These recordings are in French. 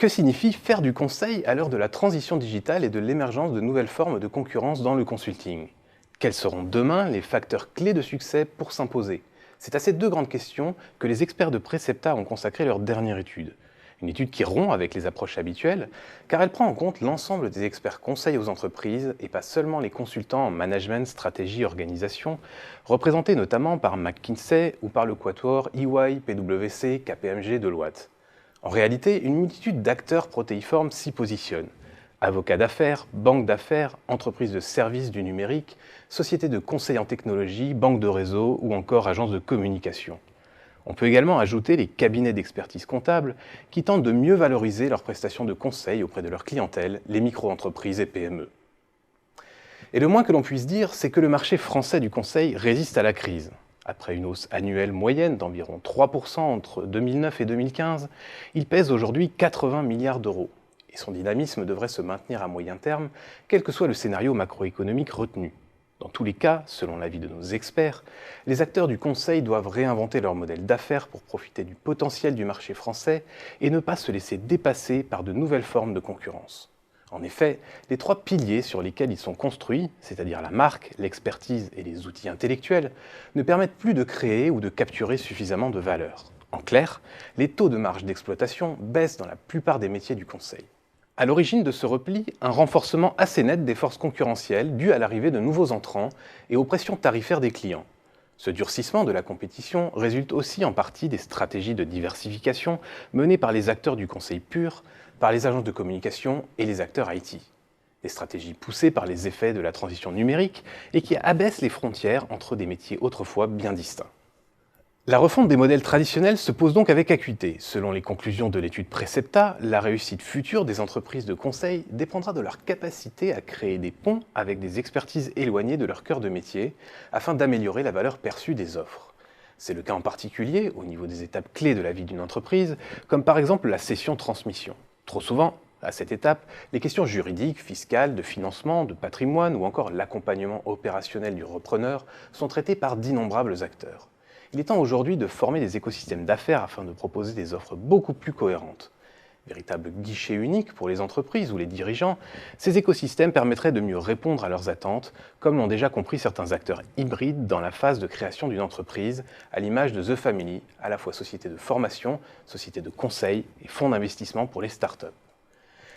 Que signifie faire du conseil à l'heure de la transition digitale et de l'émergence de nouvelles formes de concurrence dans le consulting? Quels seront demain les facteurs clés de succès pour s'imposer? C'est à ces deux grandes questions que les experts de Precepta ont consacré leur dernière étude. Une étude qui rompt avec les approches habituelles, car elle prend en compte l'ensemble des experts conseils aux entreprises et pas seulement les consultants en management, stratégie, organisation, représentés notamment par McKinsey ou par le quatuor EY, PwC, KPMG, Deloitte. En réalité, une multitude d'acteurs protéiformes s'y positionnent. Avocats d'affaires, banques d'affaires, entreprises de services du numérique, sociétés de conseil en technologie, banques de réseau ou encore agences de communication. On peut également ajouter les cabinets d'expertise comptable qui tentent de mieux valoriser leurs prestations de conseil auprès de leur clientèle, les micro-entreprises et PME. Et le moins que l'on puisse dire, c'est que le marché français du conseil résiste à la crise. Après une hausse annuelle moyenne d'environ 3% entre 2009 et 2015, il pèse aujourd'hui 80 milliards d'euros. Et son dynamisme devrait se maintenir à moyen terme, quel que soit le scénario macroéconomique retenu. Dans tous les cas, selon l'avis de nos experts, les acteurs du conseil doivent réinventer leur modèle d'affaires pour profiter du potentiel du marché français et ne pas se laisser dépasser par de nouvelles formes de concurrence. En effet, les trois piliers sur lesquels ils sont construits, c'est-à-dire la marque, l'expertise et les outils intellectuels, ne permettent plus de créer ou de capturer suffisamment de valeur. En clair, les taux de marge d'exploitation baissent dans la plupart des métiers du conseil. À l'origine de ce repli, un renforcement assez net des forces concurrentielles dû à l'arrivée de nouveaux entrants et aux pressions tarifaires des clients. Ce durcissement de la compétition résulte aussi en partie des stratégies de diversification menées par les acteurs du conseil pur, par les agences de communication et les acteurs IT. Des stratégies poussées par les effets de la transition numérique et qui abaissent les frontières entre des métiers autrefois bien distincts. La refonte des modèles traditionnels se pose donc avec acuité. Selon les conclusions de l'étude Precepta, la réussite future des entreprises de conseil dépendra de leur capacité à créer des ponts avec des expertises éloignées de leur cœur de métier afin d'améliorer la valeur perçue des offres. C'est le cas en particulier au niveau des étapes clés de la vie d'une entreprise, comme par exemple la cession-transmission. Trop souvent, à cette étape, les questions juridiques, fiscales, de financement, de patrimoine ou encore l'accompagnement opérationnel du repreneur sont traitées par d'innombrables acteurs. Il est temps aujourd'hui de former des écosystèmes d'affaires afin de proposer des offres beaucoup plus cohérentes. Véritable guichet unique pour les entreprises ou les dirigeants, ces écosystèmes permettraient de mieux répondre à leurs attentes, comme l'ont déjà compris certains acteurs hybrides dans la phase de création d'une entreprise, à l'image de The Family, à la fois société de formation, société de conseil et fonds d'investissement pour les startups.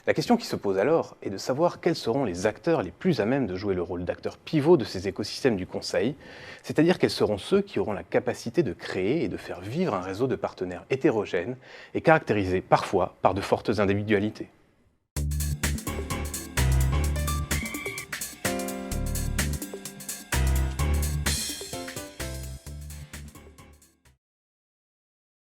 La question qui se pose alors est de savoir quels seront les acteurs les plus à même de jouer le rôle d'acteurs pivot de ces écosystèmes du conseil, c'est-à-dire quels seront ceux qui auront la capacité de créer et de faire vivre un réseau de partenaires hétérogènes et caractérisés parfois par de fortes individualités.